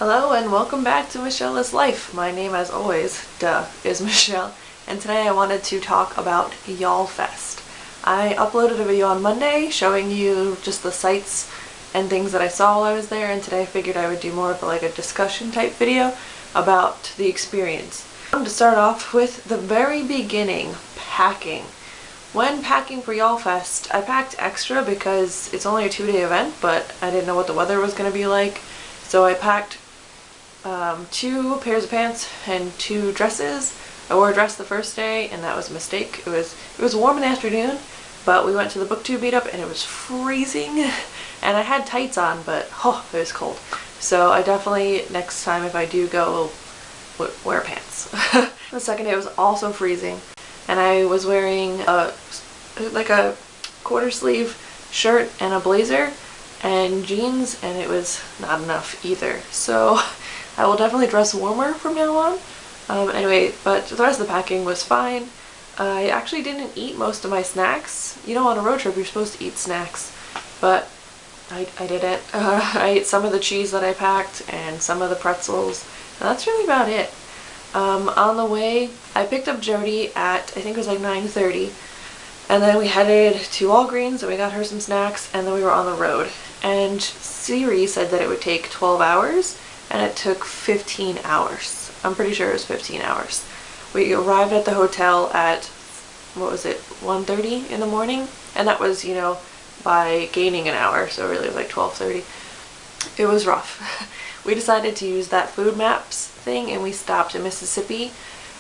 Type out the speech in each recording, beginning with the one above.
Hello and welcome back to Michelle is Life. My name, as always, is Michelle, and today I wanted to talk about Yallfest. I uploaded a video on Monday showing you just the sights and things that I saw while I was there, and today I figured I would do more of like a discussion type video about the experience. I wanted to start off with the very beginning, packing. When packing for Yallfest, I packed extra because it's only a 2-day event, but I didn't know what the weather was going to be like, so I packed 2 pairs of pants and 2 dresses. I wore a dress the first day and that was a mistake. It was warm in the afternoon, but we went to the booktube meetup and it was freezing and I had tights on, but it was cold. So I definitely, next time if I do go, will wear pants. The second day was also freezing and I was wearing a quarter sleeve shirt and a blazer and jeans, and it was not enough either. So I will definitely dress warmer from now on. Anyway, but the rest of the packing was fine. I actually didn't eat most of my snacks. You know, on a road trip you're supposed to eat snacks, but I didn't. I ate some of the cheese that I packed and some of the pretzels, and that's really about it. On the way, I picked up Jody at, I think it was like 9:30, and then we headed to Walgreens and we got her some snacks, and then we were on the road. And Siri said that it would take 12 hours, and it took 15 hours. I'm pretty sure it was 15 hours. We arrived at the hotel at, what was it, 1:30 in the morning? And that was, you know, by gaining an hour, so really it was like 12:30. It was rough. We decided to use that food maps thing, and we stopped in Mississippi,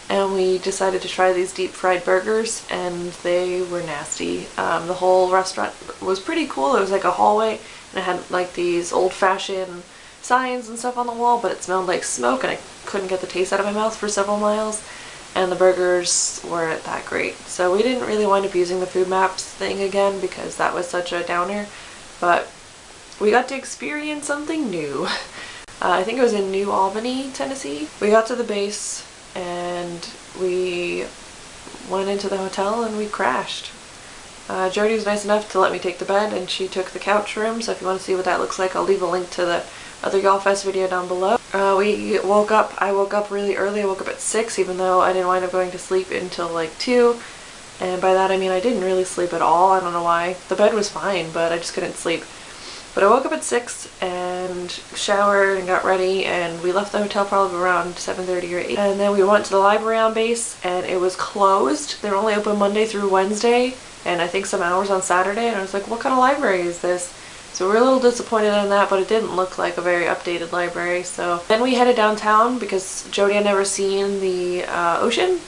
and we decided to try these deep fried burgers, and they were nasty. The whole restaurant was pretty cool. It was like a hallway, and it had like these old-fashioned signs and stuff on the wall, but it smelled like smoke and I couldn't get the taste out of my mouth for several miles, and the burgers weren't that great. So we didn't really wind up using the food maps thing again because that was such a downer, but we got to experience something new. I think it was in New Albany, Tennessee. We got to the base and we went into the hotel and we crashed. Jody was nice enough to let me take the bed, and she took the couch room, so if you want to see what that looks like, I'll leave a link to the other Yallfest video down below. I woke up really early. I woke up at 6, even though I didn't wind up going to sleep until like 2, and by that I mean I didn't really sleep at all. I don't know why. The bed was fine, but I just couldn't sleep. But I woke up at 6 and showered and got ready, and we left the hotel probably around 7:30 or 8. And then we went to the library on base, and it was closed. They're only open Monday through Wednesday, and I think some hours on Saturday, and I was like, what kind of library is this? So we're a little disappointed in that, but it didn't look like a very updated library. So then we headed downtown because Jody had never seen the ocean,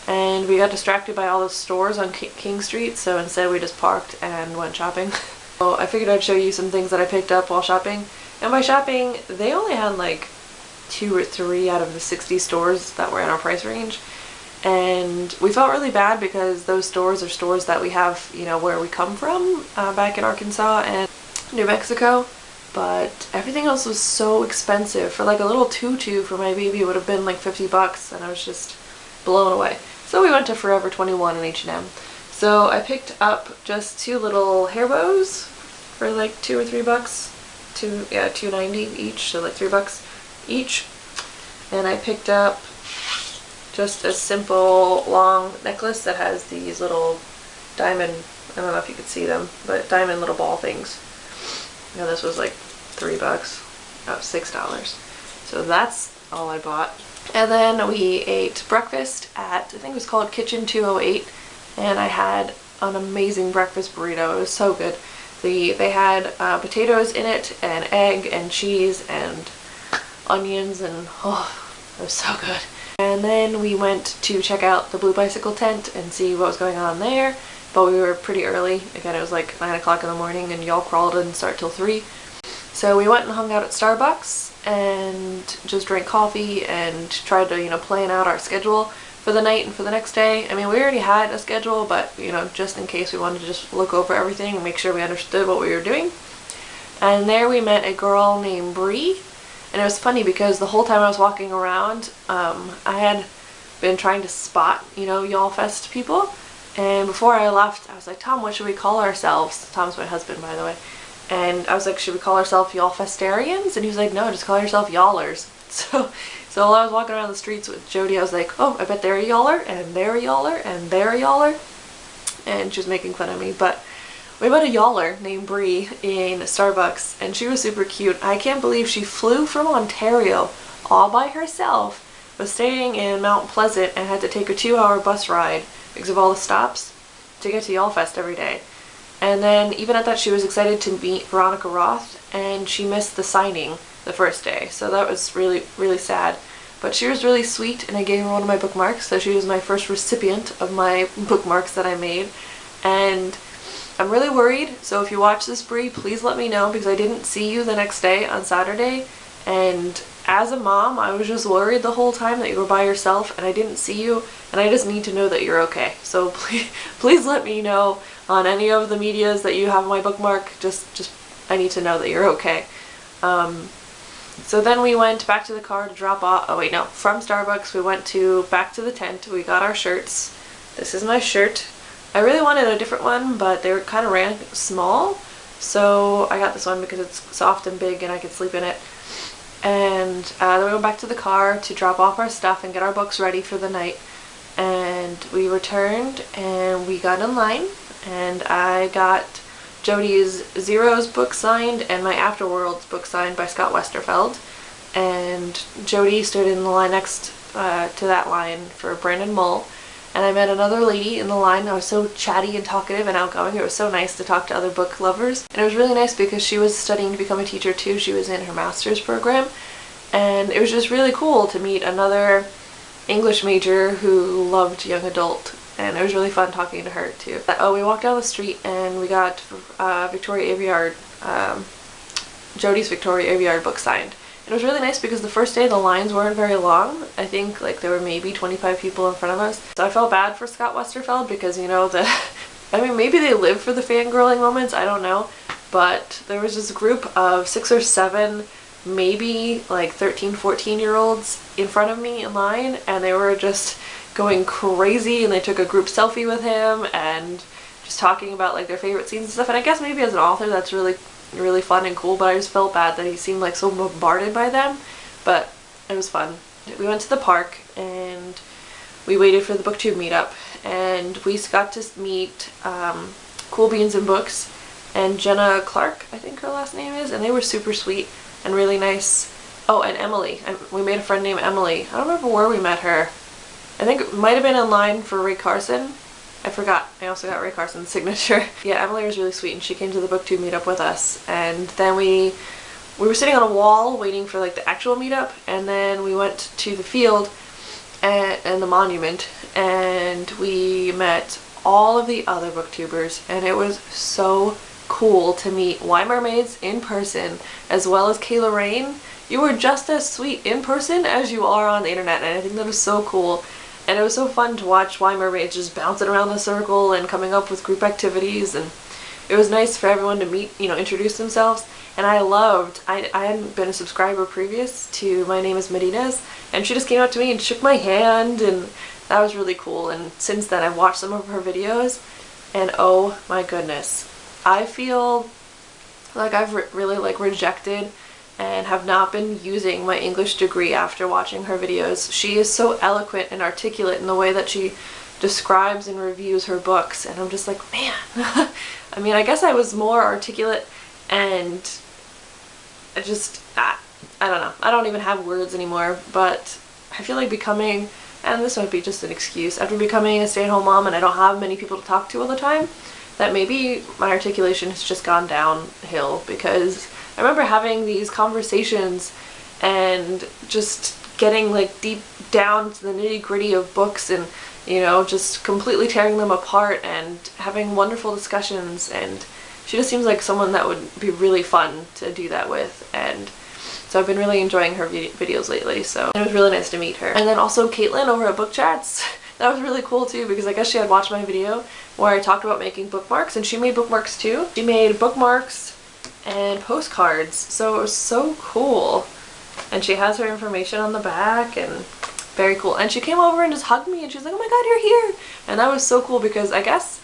and we got distracted by all the stores on King Street, so instead we just parked and went shopping. So I figured I'd show you some things that I picked up while shopping, and by shopping they only had like 2 or 3 out of the 60 stores that were in our price range. And we felt really bad because those stores are stores that we have, you know, where we come from, back in Arkansas and New Mexico, but everything else was so expensive. For like a little tutu for my baby, it would have been like 50 bucks, and I was just blown away. So we went to Forever 21 and H&M. So I picked up just 2 little hair bows for like 2 or 3 bucks, $2.90 each, so like 3 bucks each. And I picked up just a simple long necklace that has these little diamond, I don't know if you could see them, but diamond little ball things. You know, this was like 3 bucks, about $6. So that's all I bought. And then we ate breakfast at, I think it was called Kitchen 208, and I had an amazing breakfast burrito. It was so good. They had potatoes in it, and egg and cheese and onions, and it was so good. And then we went to check out the Blue Bicycle tent and see what was going on there, but we were pretty early. Again, it was like 9 o'clock in the morning, and y'all crawl didn't start till 3. So we went and hung out at Starbucks and just drank coffee and tried to, you know, plan out our schedule for the night and for the next day. I mean, we already had a schedule, but, you know, just in case, we wanted to just look over everything and make sure we understood what we were doing. And there we met a girl named Bree. And it was funny because the whole time I was walking around, I had been trying to spot, you know, Yallfest people. And before I left, I was like, Tom, what should we call ourselves? Tom's my husband, by the way. And I was like, should we call ourselves Yallfestarians? And he was like, no, just call yourself Yallers. So while I was walking around the streets with Jody, I was like, oh, I bet they're a Yaller, and they're a Yaller, and they're a Yaller. And she was making fun of me, but we met a Yaller named Bree in Starbucks, and she was super cute. I can't believe she flew from Ontario all by herself, was staying in Mount Pleasant, and had to take a 2-hour bus ride because of all the stops to get to Yallfest every day. And then even at that, she was excited to meet Veronica Roth, and she missed the signing the first day, so that was really, really sad. But she was really sweet, and I gave her one of my bookmarks, so she was my first recipient of my bookmarks that I made. And I'm really worried, so if you watch this, Bree, please let me know, because I didn't see you the next day on Saturday, and as a mom, I was just worried the whole time that you were by yourself and I didn't see you, and I just need to know that you're okay. So please let me know on any of the medias that you have my bookmark. Just I need to know that you're okay. So then we went back to the car to drop off. Oh wait, no, from Starbucks we went back to the tent. We got our shirts. This is my shirt. I really wanted a different one, but they were kind of ran small, so I got this one because it's soft and big and I could sleep in it. And then we went back to the car to drop off our stuff and get our books ready for the night. And we returned and we got in line, and I got Jody's Zero's book signed and my Afterworlds book signed by Scott Westerfeld. And Jody stood in the line next to that line for Brandon Mull. And I met another lady in the line. I was so chatty and talkative and outgoing. It was so nice to talk to other book lovers. And it was really nice because she was studying to become a teacher too. She was in her master's program. And it was just really cool to meet another English major who loved young adult. And it was really fun talking to her too. Oh, we walked down the street and we got Victoria Aveyard, Jody's Victoria Aveyard book signed. It was really nice because the first day the lines weren't very long. I think like there were maybe 25 people in front of us. So I felt bad for Scott Westerfeld because, you know, I mean, maybe they live for the fangirling moments, I don't know. But there was this group of 6 or 7, maybe like 13, 14-year-olds in front of me in line, and they were just going crazy, and they took a group selfie with him and just talking about like their favorite scenes and stuff. And I guess maybe as an author that's really fun and cool, but I just felt bad that he seemed like so bombarded by them. But it was fun. We went to the park and we waited for the booktube meetup, and we got to meet Cool Beans and Books and Jenna Clarek, I think her last name is, and they were super sweet and really nice. Oh, and Emily. We made a friend named Emily. I don't remember where we met her. I think it might have been in line for Ray Carson. I forgot. I also got Ray Carson's signature. Yeah, Emily was really sweet, and she came to the booktube meetup with us. And then we were sitting on a wall waiting for like the actual meetup, and then we went to the field and the monument, and we met all of the other booktubers, and it was so cool to meet Y Mermaids in person, as well as Kayla Rain. You were just as sweet in person as you are on the internet, and I think that was so cool. And it was so fun to watch Y Mermaids just bouncing around the circle and coming up with group activities, and it was nice for everyone to meet, you know, introduce themselves. And I hadn't been a subscriber previous to My Name is Medina's, and she just came up to me and shook my hand, and that was really cool. And since then I've watched some of her videos, and oh my goodness, I feel like I've really like rejected and have not been using my English degree after watching her videos. She is so eloquent and articulate in the way that she describes and reviews her books, and I'm just like, man. I mean, I guess I was more articulate, and I don't know. I don't even have words anymore, but I feel like becoming, and this might be just an excuse, after becoming a stay-at-home mom and I don't have many people to talk to all the time, that maybe my articulation has just gone downhill, because I remember having these conversations and just getting like deep down to the nitty-gritty of books, and, you know, just completely tearing them apart and having wonderful discussions. And she just seems like someone that would be really fun to do that with, and so I've been really enjoying her videos lately. So it was really nice to meet her. And then also Caitlin over at Book Chats. That was really cool too, because I guess she had watched my video where I talked about making bookmarks, and she made bookmarks too. She made bookmarks and postcards, so it was so cool. And she has her information on the back, and very cool. And she came over and just hugged me, and she was like, oh my god, you're here. And that was so cool, because I guess,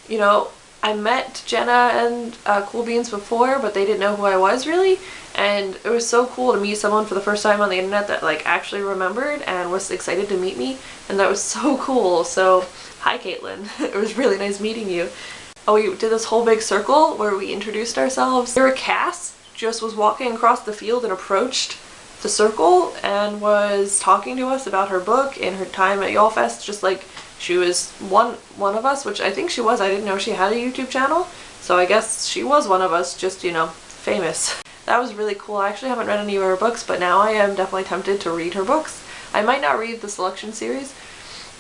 you know, I met Jenna and Cool Beans before, but they didn't know who I was really, and it was so cool to meet someone for the first time on the internet that like actually remembered and was excited to meet me, and that was so cool. So hi Caitlin, it was really nice meeting you. Oh, we did this whole big circle where we introduced ourselves. Sarah Cass just was walking across the field and approached the circle and was talking to us about her book and her time at Yallfest, just like she was one of us, which I think she was. I didn't know she had a YouTube channel, so I guess she was one of us, just, you know, famous. That was really cool. I actually haven't read any of her books, but now I am definitely tempted to read her books. I might not read the Selection series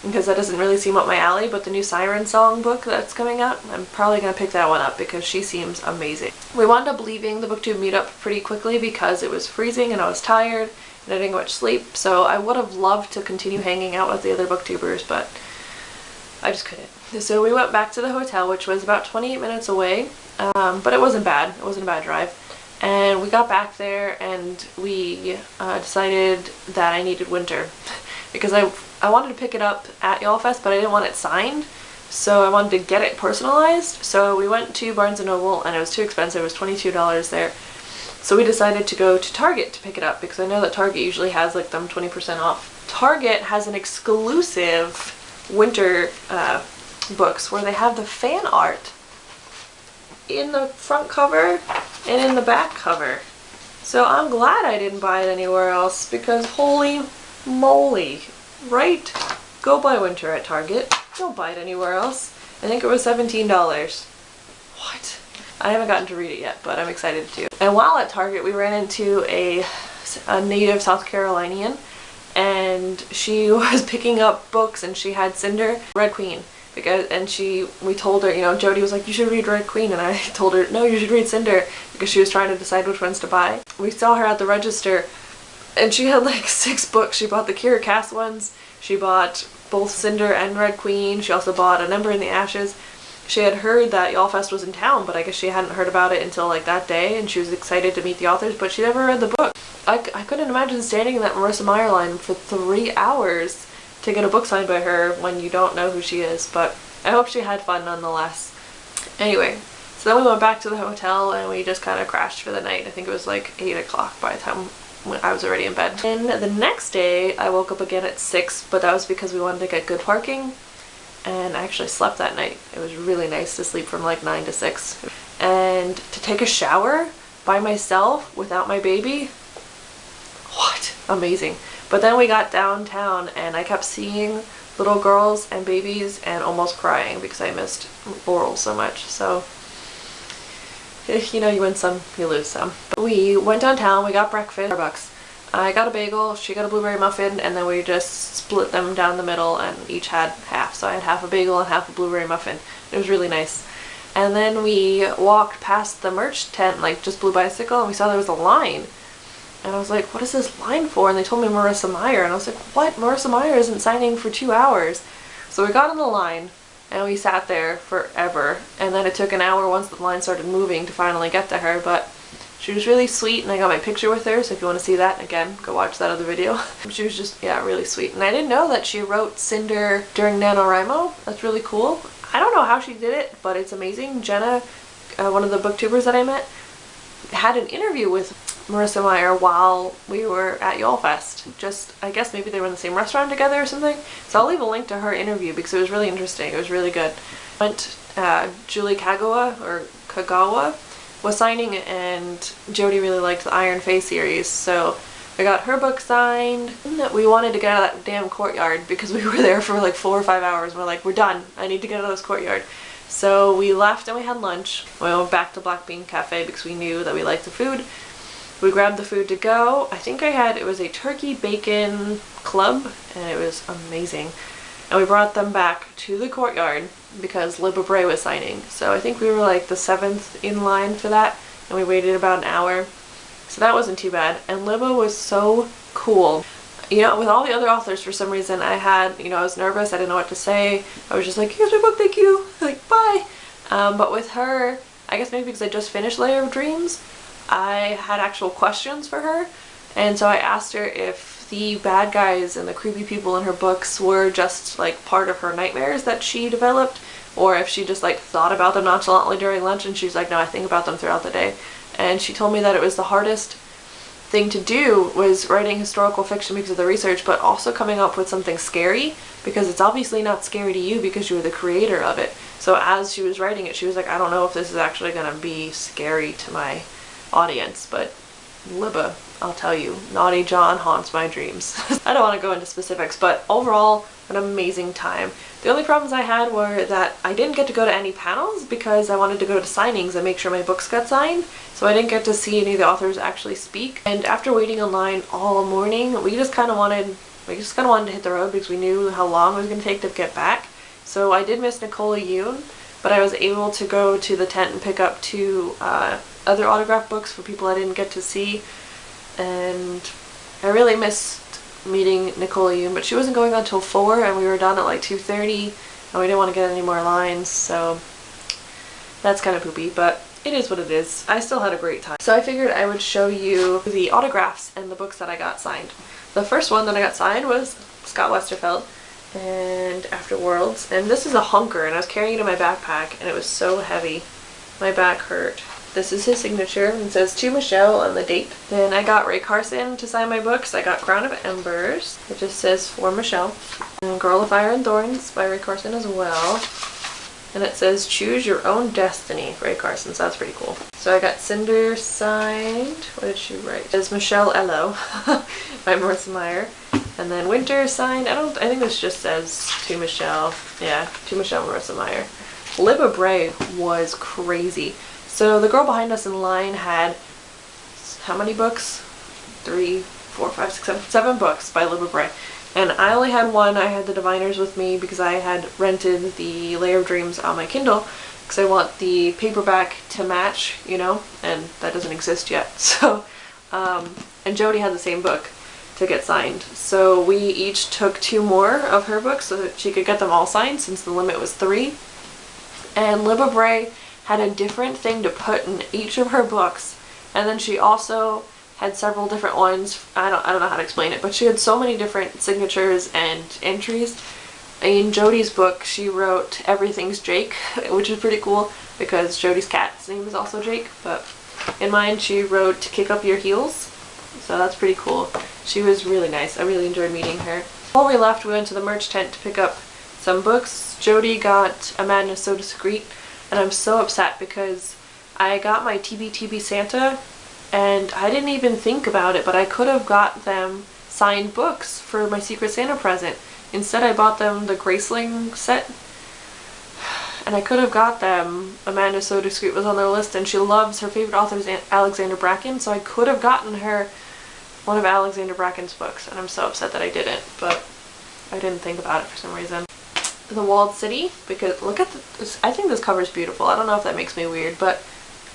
because that doesn't really seem up my alley, but the new Siren Song book that's coming out, I'm probably going to pick that one up because she seems amazing. We wound up leaving the booktube meetup pretty quickly because it was freezing and I was tired and I didn't get much sleep, so I would have loved to continue hanging out with the other booktubers, but I just couldn't. So we went back to the hotel, which was about 28 minutes away, but it wasn't bad. It wasn't a bad drive. And we got back there and we decided that I needed winter because I wanted to pick it up at Yallfest, but I didn't want it signed, so I wanted to get it personalized. So we went to Barnes & Noble and it was too expensive. It was $22 there. So we decided to go to Target to pick it up because I know that Target usually has like them 20% off. Target has an exclusive winter books where they have the fan art in the front cover and in the back cover. So I'm glad I didn't buy it anywhere else because holy moly, right? Go buy winter at Target. Don't buy it anywhere else. I think it was $17. What? I haven't gotten to read it yet, but I'm excited to. And while at Target, we ran into a native South Carolinian, and she was picking up books and she had Cinder, Red Queen, we told her, you know, Jody was like, you should read Red Queen, and I told her, no, you should read Cinder, because she was trying to decide which ones to buy. We saw her at the register and she had like 6 books. She bought the Kira Cass ones, she bought both Cinder and Red Queen, she also bought A Number in the Ashes. She had heard that Yallfest was in town, but I guess she hadn't heard about it until like that day, and she was excited to meet the authors, but she never read the book. I couldn't imagine standing in that Marissa Meyer line for 3 hours to get a book signed by her when you don't know who she is, but I hope she had fun nonetheless. Anyway, so then we went back to the hotel and we just kind of crashed for the night. I think it was like 8 o'clock by the time I was already in bed. And the next day I woke up again at 6, but that was because we wanted to get good parking, and I actually slept that night. It was really nice to sleep from like 9 to 6. And to take a shower by myself without my baby, what? Amazing. But then we got downtown and I kept seeing little girls and babies and almost crying because I missed Laurel so much. So, you know, you win some, you lose some. But we went downtown, we got breakfast, $4. I got a bagel, she got a blueberry muffin, and then we just split them down the middle and each had half. So I had half a bagel and half a blueberry muffin. It was really nice. And then we walked past the merch tent, like just Blue Bicycle, and we saw there was a line. And I was like, what is this line for? And they told me Marissa Meyer. And I was like, what? Marissa Meyer isn't signing for 2 hours. So we got on the line and we sat there forever. And then it took an hour once the line started moving to finally get to her. But she was really sweet and I got my picture with her. So if you want to see that, again, go watch that other video. She was just, yeah, really sweet. And I didn't know that she wrote Cinder during NaNoWriMo. That's really cool. I don't know how she did it, but it's amazing. Jenna, one of the booktubers that I met, had an interview with Marissa Meyer while we were at Yallfest. Just, I guess maybe they were in the same restaurant together or something. So I'll leave a link to her interview because it was really interesting. It was really good. Julie Kagawa was signing, and Jody really liked the Iron Fae series, so I got her book signed. We wanted to get out of that damn courtyard because we were there for like 4 or 5 hours. We're like, we're done. I need to get out of this courtyard. So we left and we had lunch. We went back to Black Bean Cafe because we knew that we liked the food. We grabbed the food to go. I think it was a turkey bacon club, and it was amazing. And we brought them back to the courtyard because Libba Bray was signing. So I think we were like the 7th in line for that, and we waited about an hour. So that wasn't too bad. And Libba was so cool. You know, with all the other authors, for some reason, I was nervous. I didn't know what to say. I was just like, here's my book, thank you. Like, bye. But with her, I guess maybe because I just finished Layer of Dreams, I had actual questions for her. And so I asked her if the bad guys and the creepy people in her books were just like part of her nightmares that she developed, or if she just like thought about them nonchalantly during lunch. And she's like, no, I think about them throughout the day. And she told me that it was the hardest thing to do was writing historical fiction because of the research, but also coming up with something scary, because it's obviously not scary to you because you were the creator of it. So as she was writing it, she was like, I don't know if this is actually going to be scary to my audience, but Libba, I'll tell you, Naughty John haunts my dreams. I don't want to go into specifics, but overall, an amazing time. The only problems I had were that I didn't get to go to any panels because I wanted to go to signings and make sure my books got signed, so I didn't get to see any of the authors actually speak. And after waiting in line all morning, we just kind of wanted to hit the road because we knew how long it was going to take to get back. So I did miss Nicola Yoon, but I was able to go to the tent and pick up 2 other autograph books for people I didn't get to see. And I really missed meeting Nicola Yoon, but she wasn't going on until 4 and we were done at like 2:30 and we didn't want to get any more lines, so that's kind of poopy, but it is what it is. I still had a great time. So I figured I would show you the autographs and the books that I got signed. The first one that I got signed was Scott Westerfeld and After Worlds, and this is a hunker and I was carrying it in my backpack and it was so heavy. My back hurt. This is his signature and it says to Michelle on the date. Then I got Ray Carson to sign my books. I got Crown of Embers. It just says for Michelle. And Girl of Fire and Thorns by Ray Carson as well. And it says choose your own destiny, Ray Carson, so that's pretty cool. So I got Cinder signed. What did she write? It says Michelle Ello by Marissa Meyer. And then Winter signed. I think this just says to Michelle. Yeah, to Michelle Marissa Meyer. Libba Bray was crazy. So the girl behind us in line had how many books? 3, 4, 5, 6, 7, 7 books by Libba Bray. And I only had one. I had the Diviners with me because I had rented the Layer of Dreams on my Kindle because I want the paperback to match, you know, and that doesn't exist yet. So, and Jody had the same book to get signed. So we each took 2 more of her books so that she could get them all signed since the limit was 3. And Libba Bray had a different thing to put in each of her books, and then she also had several different ones. I don't know how to explain it, but she had so many different signatures and entries. In Jody's book, she wrote Everything's Jake, which is pretty cool because Jody's cat's name is also Jake, but in mine she wrote Kick Up Your Heels, so that's pretty cool. She was really nice. I really enjoyed meeting her. Before we left, we went to the merch tent to pick up some books. Jody got A Madness So Discreet, and I'm so upset because I got my TBTB Santa and I didn't even think about it, but I could have got them signed books for my Secret Santa present. Instead I bought them the Graceling set, and I could have got them. Amanda So Discreet was on their list and she loves, her favorite author is Alexander Bracken, so I could have gotten her one of Alexander Bracken's books, and I'm so upset that I didn't, but I didn't think about it for some reason. The Walled City, because look at this. I think this cover is beautiful. I don't know if that makes me weird, but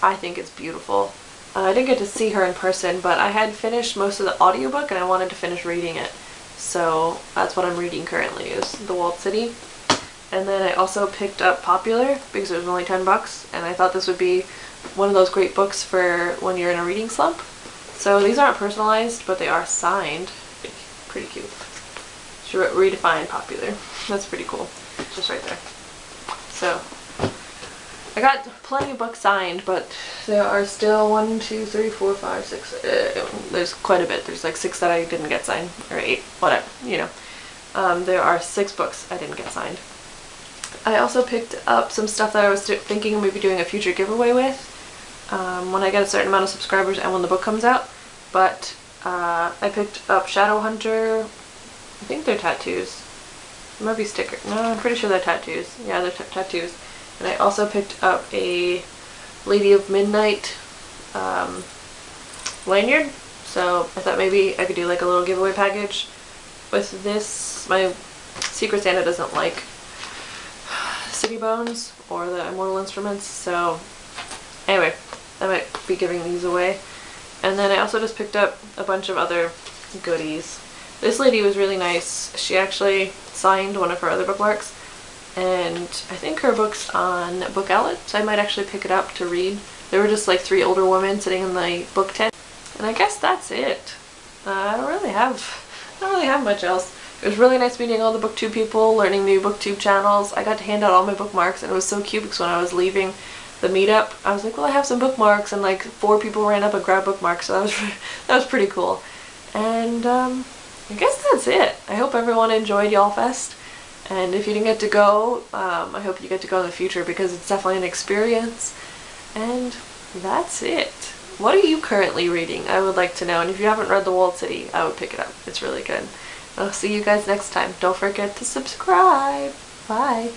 I think it's beautiful. I didn't get to see her in person, but I had finished most of the audiobook and I wanted to finish reading it. So that's what I'm reading currently, is The Walled City. And then I also picked up Popular because it was only 10 bucks, and I thought this would be one of those great books for when you're in a reading slump. So these aren't personalized, but they are signed. Pretty cute. She wrote Redefine Popular. That's pretty cool. Just right there. So I got plenty of books signed, but there are still 1, 2, 3, 4, 5, 6. There's quite a bit. There's like 6 that I didn't get signed, or 8, whatever, you know. There are 6 books I didn't get signed. I also picked up some stuff that I was thinking of maybe doing a future giveaway with when I get a certain amount of subscribers and when the book comes out. But I picked up Shadowhunter. I think they're tattoos. It might be stickers. No, I'm pretty sure they're tattoos. Yeah, they're tattoos. And I also picked up a Lady of Midnight lanyard. So I thought maybe I could do like a little giveaway package with this. My Secret Santa doesn't like City Bones or the Immortal Instruments, so anyway, I might be giving these away. And then I also just picked up a bunch of other goodies. This lady was really nice. She actually signed one of her other bookmarks, and I think her book's on Book Outlet, so I might actually pick it up to read. There were just like 3 older women sitting in the book tent. And I guess that's it. I don't really have much else. It was really nice meeting all the booktube people, learning new booktube channels. I got to hand out all my bookmarks, and it was so cute because when I was leaving the meetup, I was like, well, I have some bookmarks, and like 4 people ran up and grabbed bookmarks, so that was pretty cool. And I guess that's it. I hope everyone enjoyed Yallfest, and if you didn't get to go, I hope you get to go in the future because it's definitely an experience. And that's it. What are you currently reading? I would like to know, and if you haven't read The Walled City, I would pick it up. It's really good. I'll see you guys next time. Don't forget to subscribe. Bye.